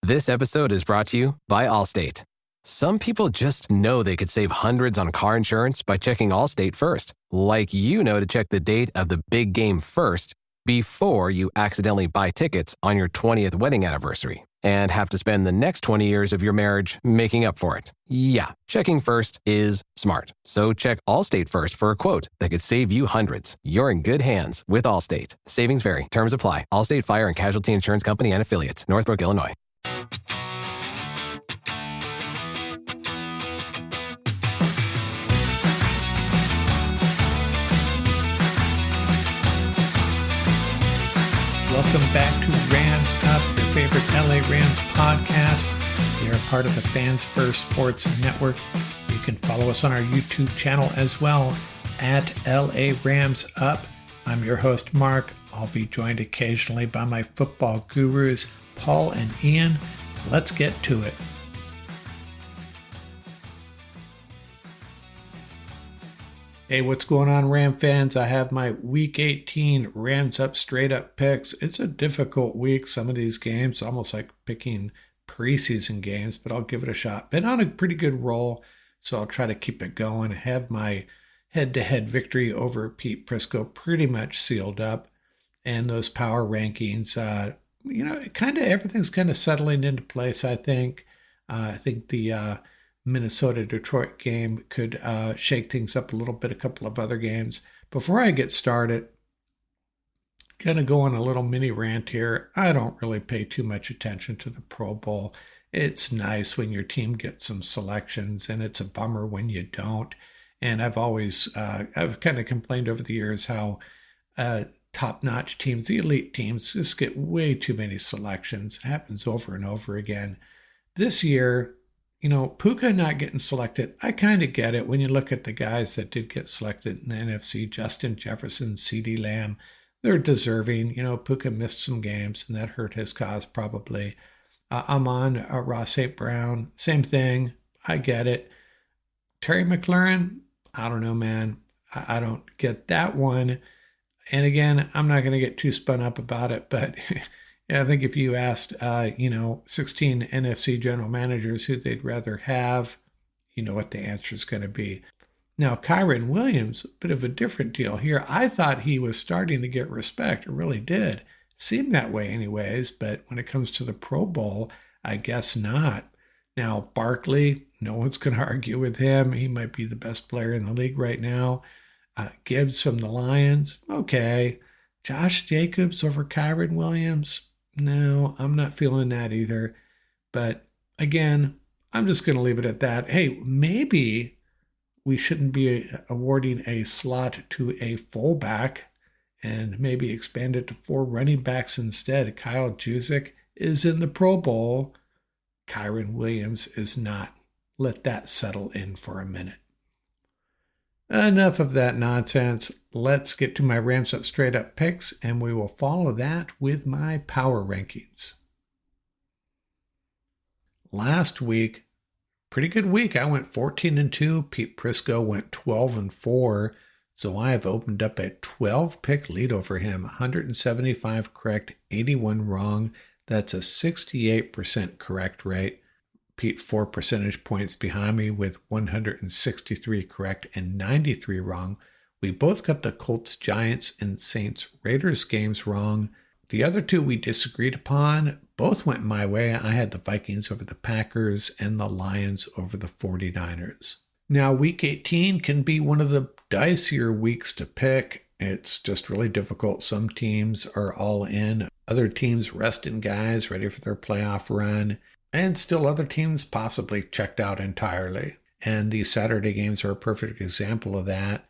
This episode is brought to you by Allstate. Some people just know they could save hundreds on car insurance by checking Allstate first, like to check the date of the big game first before you accidentally buy tickets on your 20th wedding anniversary and have to spend the next 20 years of your marriage making up for it. Yeah, checking first is smart. So check Allstate first for a quote that could save you hundreds. You're in good hands with Allstate. Savings vary. Terms apply. Allstate Fire and Casualty Insurance Company and Affiliates. Northbrook, Illinois. Welcome back to Rams Up, your favorite LA Rams podcast. We are part of the Fans First Sports Network. You can follow us on our YouTube channel as well at LA Rams Up. I'm your host, Mark. I'll be joined occasionally by my football gurus, Paul and Ian. Let's get to it. Hey, what's going on, Ram fans? I have my Week 18 Rams Up Straight Up picks. It's a difficult week, some of these games, almost like picking preseason games, but I'll give it a shot. Been on a pretty good roll, so I'll try to keep it going. Have my head-to-head victory over Pete Prisco pretty much sealed up. And those power rankings, everything's kind of settling into place, I think. I think the Minnesota-Detroit game could shake things up a little bit, a couple of other games. Before I get started, going to go on a little mini rant here. I don't really pay too much attention to the Pro Bowl. It's nice when your team gets some selections, and it's a bummer when you don't. And I've kind of complained over the years how top-notch teams, the elite teams, just get way too many selections. It happens over and over again. This year, Puka not getting selected, I kind of get it when you look at the guys that did get selected in the NFC, Justin Jefferson, CeeDee Lamb, they're deserving. Puka missed some games, and that hurt his cause probably. Amon, Ross St. Brown, same thing. I get it. Terry McLaurin, I don't know, man. I don't get that one. And again, I'm not going to get too spun up about it, but I think if you asked, 16 NFC general managers who they'd rather have, you know what the answer is going to be. Now, Kyren Williams, a bit of a different deal here. I thought he was starting to get respect. It really did. Seemed that way anyways, but when it comes to the Pro Bowl, I guess not. Now, Barkley, no one's going to argue with him. He might be the best player in the league right now. Gibbs from the Lions, okay. Josh Jacobs over Kyren Williams, no, I'm not feeling that either. But again, I'm just going to leave it at that. Hey, maybe we shouldn't be awarding a slot to a fullback and maybe expand it to 4 running backs instead. Kyle Juszczyk is in the Pro Bowl. Kyren Williams is not. Let that settle in for a minute. Enough of that nonsense. Let's get to my Rams Up Straight Up picks, and we will follow that with my power rankings. Last week, pretty good week. I went 14-2. Pete Prisco went 12-4. So I have opened up a 12-pick lead over him. 175 correct, 81 wrong. That's a 68% correct rate. Pete 4 percentage points behind me with 163 correct and 93 wrong. We both got the Colts, Giants, and Saints, Raiders games wrong. The other two we disagreed upon. Both went my way. I had the Vikings over the Packers and the Lions over the 49ers. Now, Week 18 can be one of the dicier weeks to pick. It's just really difficult. Some teams are all in. Other teams resting guys ready for their playoff run. And still other teams possibly checked out entirely. And these Saturday games are a perfect example of that.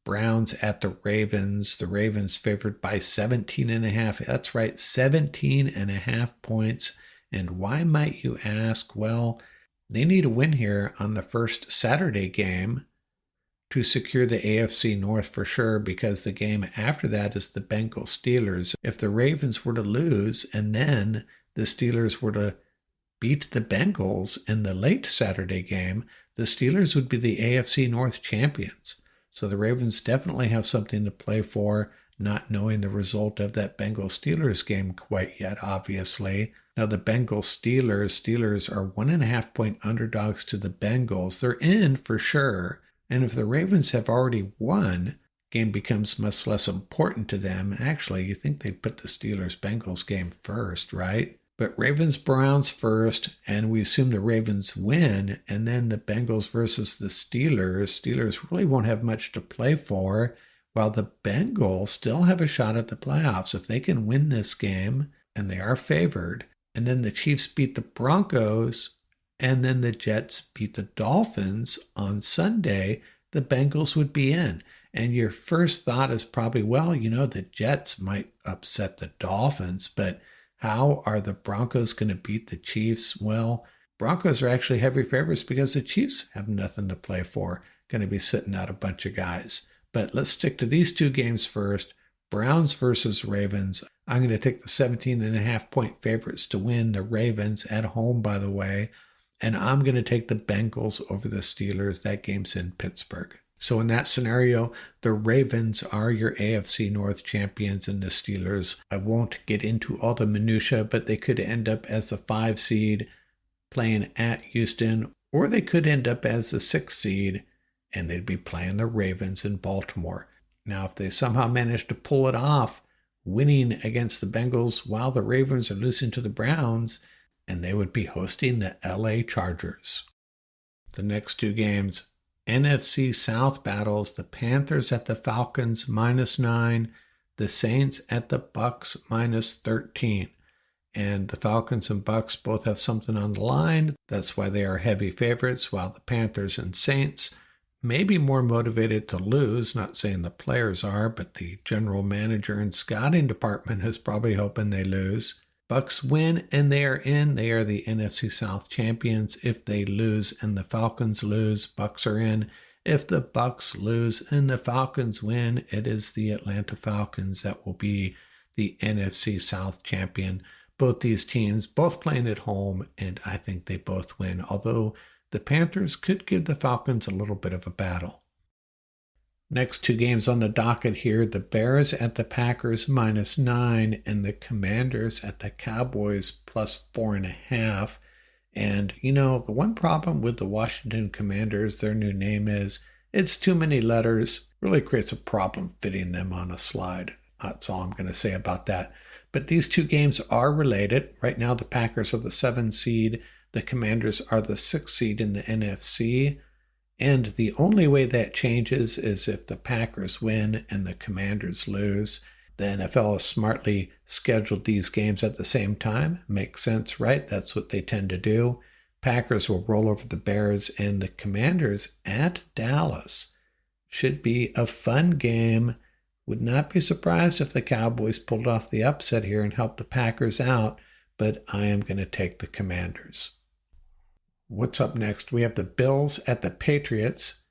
Browns at the Ravens. The Ravens favored by 17.5. That's right, 17.5 points. And why might you ask? Well, they need a win here on the first Saturday game to secure the AFC North for sure, because the game after that is the Bengals Steelers. If the Ravens were to lose and then the Steelers were to beat the Bengals in the late Saturday game, the Steelers would be the AFC North champions. So the Ravens definitely have something to play for. not knowing the result of that Bengals-Steelers game quite yet, obviously. Now, the Bengals-Steelers are 1.5-point underdogs to the Bengals. They're in for sure. And if the Ravens have already won, game becomes much less important to them. Actually, you think they'd put the Steelers-Bengals game first, right? But Ravens-Browns first, and we assume the Ravens win, and then the Bengals versus the Steelers. Steelers really won't have much to play for, while the Bengals still have a shot at the playoffs. If they can win this game, and they are favored, and then the Chiefs beat the Broncos, and then the Jets beat the Dolphins on Sunday, the Bengals would be in. And your first thought is probably, well, the Jets might upset the Dolphins, but how are the Broncos going to beat the Chiefs? Well, Broncos are actually heavy favorites because the Chiefs have nothing to play for, going to be sitting out a bunch of guys. But let's stick to these two games first. Browns versus Ravens. I'm going to take the 17.5-point favorites to win, the Ravens at home, by the way. And I'm going to take the Bengals over the Steelers. That game's in Pittsburgh. So in that scenario, the Ravens are your AFC North champions and the Steelers. I won't get into all the minutia, but they could end up as the 5 seed playing at Houston, or they could end up as the 6 seed and they'd be playing the Ravens in Baltimore. Now, if they somehow manage to pull it off, winning against the Bengals while the Ravens are losing to the Browns, and they would be hosting the LA Chargers. The next two games, NFC South battles, the Panthers at the Falcons -9, the Saints at the Bucks -13. And the Falcons and Bucks both have something on the line. That's why they are heavy favorites, while the Panthers and Saints may be more motivated to lose. Not saying the players are, but the general manager and scouting department is probably hoping they lose. Bucks win and they are in. They are the NFC South champions. If they lose and the Falcons lose, Bucks are in. If the Bucks lose and the Falcons win, it is the Atlanta Falcons that will be the NFC South champion. Both these teams, both playing at home, and I think they both win, although the Panthers could give the Falcons a little bit of a battle. Next two games on the docket here, the Bears at the Packers -9 and the Commanders at the Cowboys +4.5. And, the one problem with the Washington Commanders, their new name is, it's too many letters, really creates a problem fitting them on a slide. That's all I'm going to say about that. But these two games are related. Right now, the Packers are the 7 seed. The Commanders are the 6 seed in the NFC. And the only way that changes is if the Packers win and the Commanders lose. The NFL has smartly scheduled these games at the same time. Makes sense, right? That's what they tend to do. Packers will roll over the Bears, and the Commanders at Dallas should be a fun game. Would not be surprised if the Cowboys pulled off the upset here and helped the Packers out, but I am going to take the Commanders. What's up next? We have the Bills at the Patriots.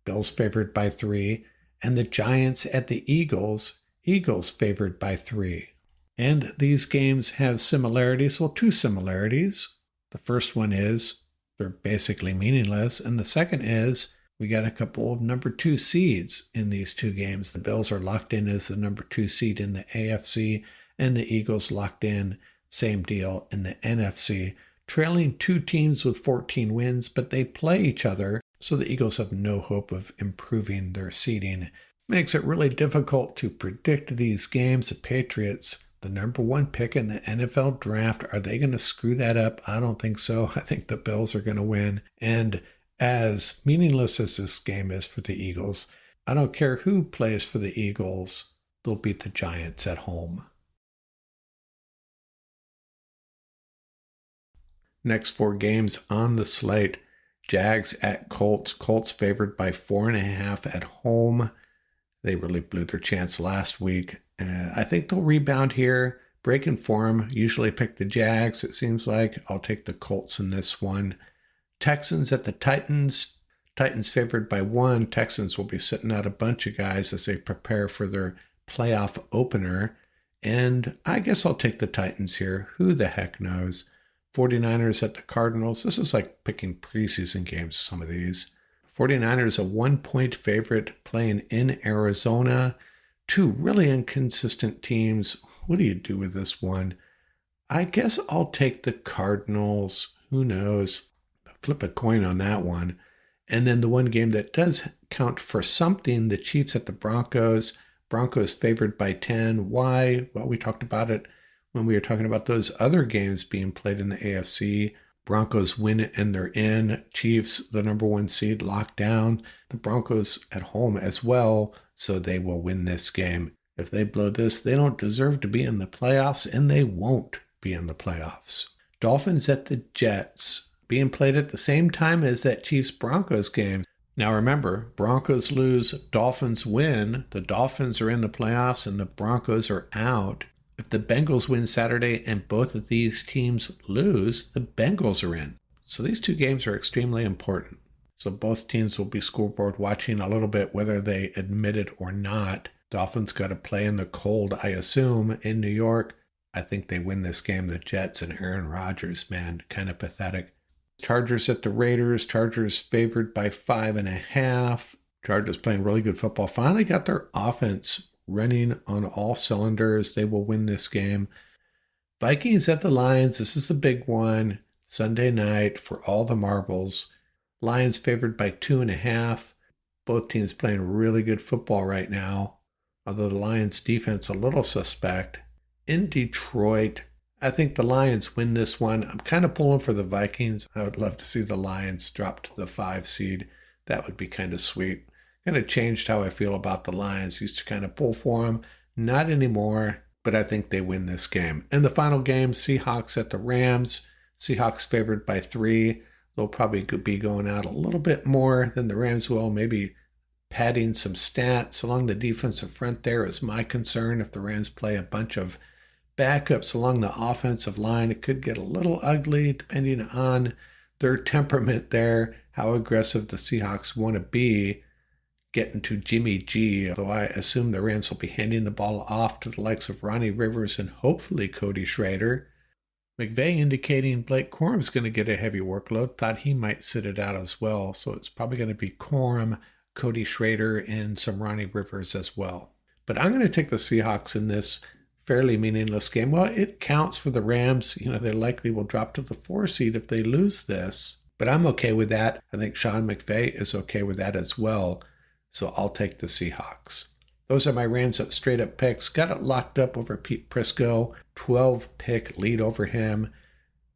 Bills favored by 3. And the Giants at the Eagles. Eagles favored by 3. And these games have similarities. Well, 2 similarities. The first one is they're basically meaningless. And the second is we got a couple of number 2 seeds in these 2 games. The Bills are locked in as the number 2 seed in the AFC. And the Eagles locked in, same deal, in the NFC. Trailing 2 teams with 14 wins, but they play each other, so the Eagles have no hope of improving their seeding. Makes it really difficult to predict these games. The Patriots, the number 1 pick in the NFL draft, are they going to screw that up? I don't think so. I think the Bills are going to win. And as meaningless as this game is for the Eagles, I don't care who plays for the Eagles, they'll beat the Giants at home. Next 4 games on the slate. Jags at Colts. Colts favored by 4.5 at home. They really blew their chance last week. I think they'll rebound here. Break in form. Usually pick the Jags, it seems like. I'll take the Colts in this one. Texans at the Titans. Titans favored by 1. Texans will be sitting out a bunch of guys as they prepare for their playoff opener. And I guess I'll take the Titans here. Who the heck knows? 49ers at the Cardinals. This is like picking preseason games, some of these. 49ers a 1-point favorite playing in Arizona. Two really inconsistent teams. What do you do with this one? I guess I'll take the Cardinals. Who knows? Flip a coin on that one. And then the one game that does count for something, the Chiefs at the Broncos. Broncos favored by 10. Why? Well, we talked about it when we were talking about those other games being played in the AFC. Broncos win it and they're in. Chiefs, the number one seed, locked down. The Broncos at home as well, so they will win this game. If they blow this, they don't deserve to be in the playoffs, and they won't be in the playoffs. Dolphins at the Jets, being played at the same time as that Chiefs-Broncos game. Now remember, Broncos lose, Dolphins win. The Dolphins are in the playoffs and the Broncos are out. If the Bengals win Saturday and both of these teams lose, the Bengals are in. So these two games are extremely important. So both teams will be scoreboard watching a little bit, whether they admit it or not. Dolphins got to play in the cold, I assume, in New York. I think they win this game. The Jets and Aaron Rodgers, man, kind of pathetic. Chargers at the Raiders. Chargers favored by 5.5. Chargers playing really good football. Finally got their offense running on all cylinders. They will win this game. Vikings at the Lions. This is the big one. Sunday night for all the marbles. Lions favored by 2.5. Both teams playing really good football right now, although the Lions defense a little suspect. In Detroit, I think the Lions win this one. I'm kind of pulling for the Vikings. I would love to see the Lions drop to the 5 seed. That would be kind of sweet. Kind of changed how I feel about the Lions. Used to kind of pull for them. Not anymore, but I think they win this game. And the final game, Seahawks at the Rams. Seahawks favored by 3. They'll probably be going out a little bit more than the Rams will. Maybe padding some stats along the defensive front there is my concern. If the Rams play a bunch of backups along the offensive line, it could get a little ugly depending on their temperament there, how aggressive the Seahawks want to be getting to Jimmy G, though I assume the Rams will be handing the ball off to the likes of Ronnie Rivers and hopefully Cody Schrader. McVay indicating Blake Corum's going to get a heavy workload, thought he might sit it out as well, so it's probably going to be Corum, Cody Schrader, and some Ronnie Rivers as well. But I'm going to take the Seahawks in this fairly meaningless game. Well, it counts for the Rams. They likely will drop to the 4 seed if they lose this, but I'm okay with that. I think Sean McVay is okay with that as well. So I'll take the Seahawks. Those are my Rams up straight up picks. Got it locked up over Pete Prisco. 12-pick lead over him.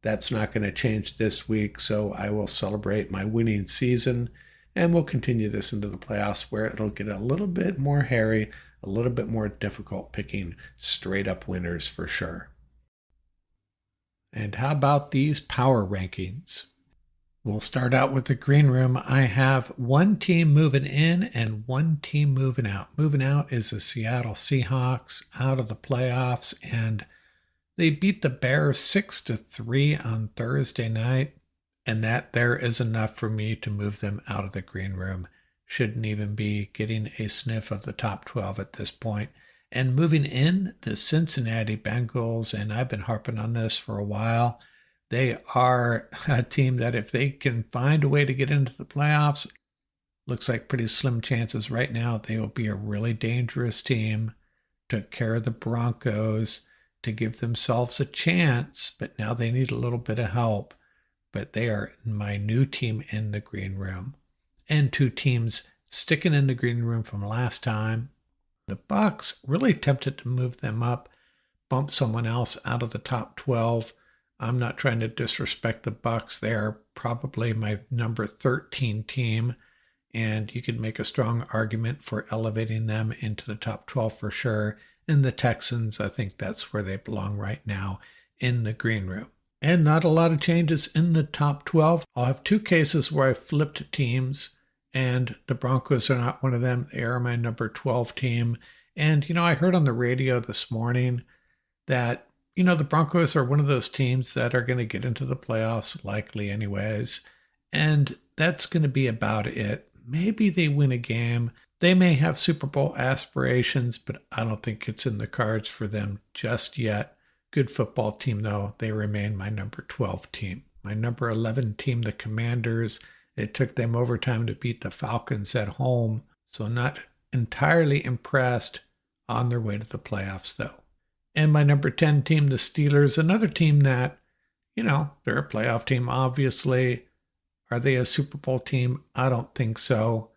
That's not going to change this week, so I will celebrate my winning season. And we'll continue this into the playoffs where it'll get a little bit more hairy, a little bit more difficult picking straight up winners for sure. And how about these power rankings? We'll start out with the green room. I have one team moving in and one team moving out. Moving out is the Seattle Seahawks, out of the playoffs, and they beat the Bears 6-3 on Thursday night, and that there is enough for me to move them out of the green room. Shouldn't even be getting a sniff of the top 12 at this point. And moving in, the Cincinnati Bengals, and I've been harping on this for a while. They are a team that if they can find a way to get into the playoffs, looks like pretty slim chances right now. They will be a really dangerous team. Took care of the Broncos to give themselves a chance, but now they need a little bit of help. But they are my new team in the green room. And two teams sticking in the green room from last time. The Bucs, really tempted to move them up, bump someone else out of the top 12. I'm not trying to disrespect the Bucs. They are probably my number 13 team, and you could make a strong argument for elevating them into the top 12 for sure. And the Texans, I think that's where they belong right now in the green room. And not a lot of changes in the top 12. I'll have two cases where I flipped teams, and the Broncos are not one of them. They are my number 12 team. And, I heard on the radio this morning that the Broncos are one of those teams that are going to get into the playoffs, likely anyways. And that's going to be about it. Maybe they win a game. They may have Super Bowl aspirations, but I don't think it's in the cards for them just yet. Good football team, though. They remain my number 12 team. My number 11 team, the Commanders. It took them overtime to beat the Falcons at home. So not entirely impressed. on their way to the playoffs, though. And my number 10 team, the Steelers, another team that, they're a playoff team, obviously. Are they a Super Bowl team? I don't think so.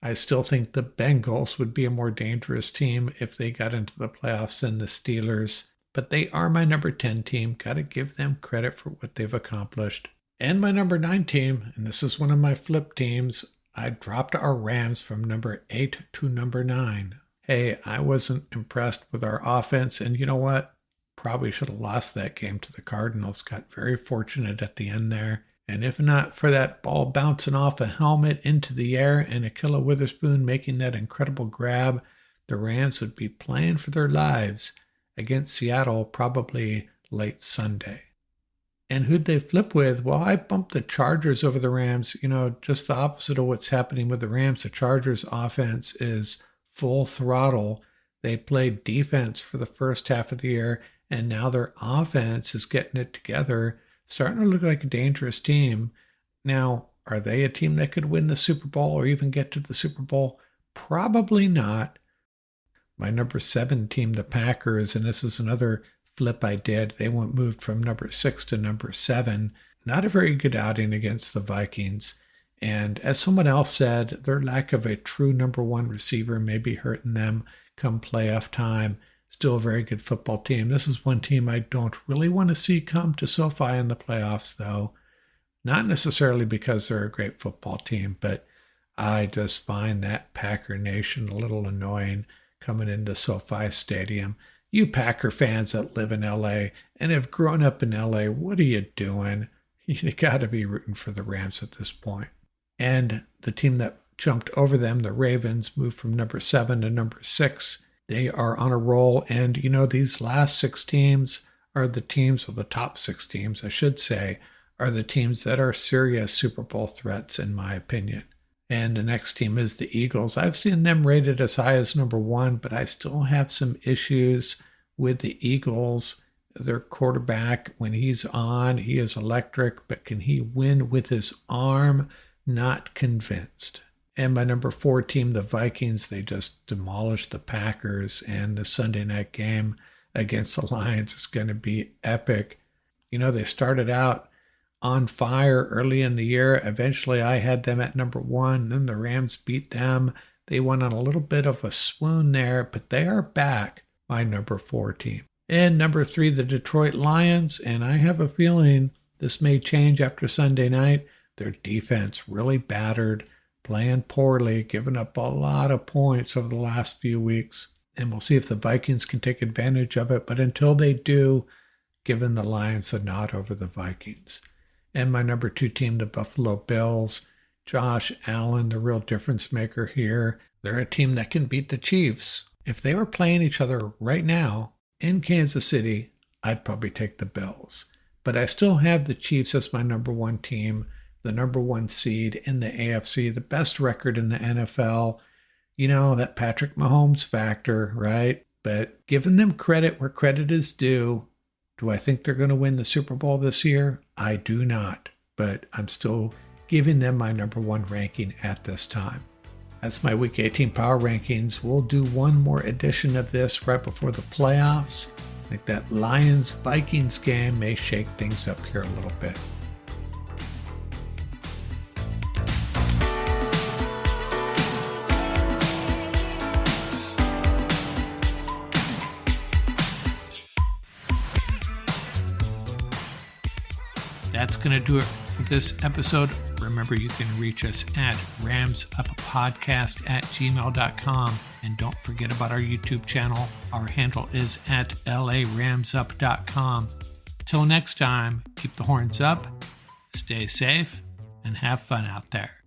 I still think the Bengals would be a more dangerous team if they got into the playoffs than the Steelers. But they are my number 10 team. Got to give them credit for what they've accomplished. And my number 9 team, and this is one of my flip teams, I dropped our Rams from number 8 to number 9. Hey, I wasn't impressed with our offense, and you know what? Probably should have lost that game to the Cardinals. Got very fortunate at the end there. And if not for that ball bouncing off a helmet into the air and Ahkello Witherspoon making that incredible grab, the Rams would be playing for their lives against Seattle probably late Sunday. And who'd they flip with? Well, I bumped the Chargers over the Rams. Just the opposite of what's happening with the Rams. The Chargers offense is full throttle. They played defense for the first half of the year, and now their offense is getting it together, starting to look like a dangerous team. Now, are they a team that could win the Super Bowl or even get to the Super Bowl? Probably not. My number 7 team, the Packers, and this is another flip I did. They moved from number 6 to number 7. Not a very good outing against the Vikings. And as someone else said, their lack of a true number 1 receiver may be hurting them come playoff time. Still a very good football team. This is one team I don't really want to see come to SoFi in the playoffs, though. Not necessarily because they're a great football team, but I just find that Packer Nation a little annoying coming into SoFi Stadium. You Packer fans that live in LA and have grown up in LA, what are you doing? You got to be rooting for the Rams at this point. And the team that jumped over them, the Ravens, moved from number 7 to number 6. They are on a roll. And, these last 6 teams are the teams, or the top 6 teams, I should say, are the teams that are serious Super Bowl threats, in my opinion. And the next team is the Eagles. I've seen them rated as high as number 1, but I still have some issues with the Eagles. Their quarterback, when he's on, he is electric, but can he win with his arm? Not convinced. And my number 4 team, the Vikings, they just demolished the Packers, and the Sunday night game against the Lions is going to be epic. They started out on fire early in the year. Eventually, I had them at number 1. Then the Rams beat them. They went on a little bit of a swoon there, but they are back, my number 4 team. And number 3, the Detroit Lions. And I have a feeling this may change after Sunday night. Their defense really battered, playing poorly, giving up a lot of points over the last few weeks. And we'll see if the Vikings can take advantage of it. But until they do, giving the Lions a nod over the Vikings. And my number 2 team, the Buffalo Bills. Josh Allen, the real difference maker here. They're a team that can beat the Chiefs. If they were playing each other right now in Kansas City, I'd probably take the Bills. But I still have the Chiefs as my number 1 team, the number 1 seed in the AFC, the best record in the NFL. That Patrick Mahomes factor, right? But giving them credit where credit is due, do I think they're going to win the Super Bowl this year? I do not, but I'm still giving them my number 1 ranking at this time. That's my Week 18 Power Rankings. We'll do one more edition of this right before the playoffs. I think that Lions-Vikings game may shake things up here a little bit. That's going to do it for this episode. Remember, you can reach us at ramsuppodcast@gmail.com. And don't forget about our YouTube channel. Our handle is at laramsup.com. Till next time, keep the horns up, stay safe, and have fun out there.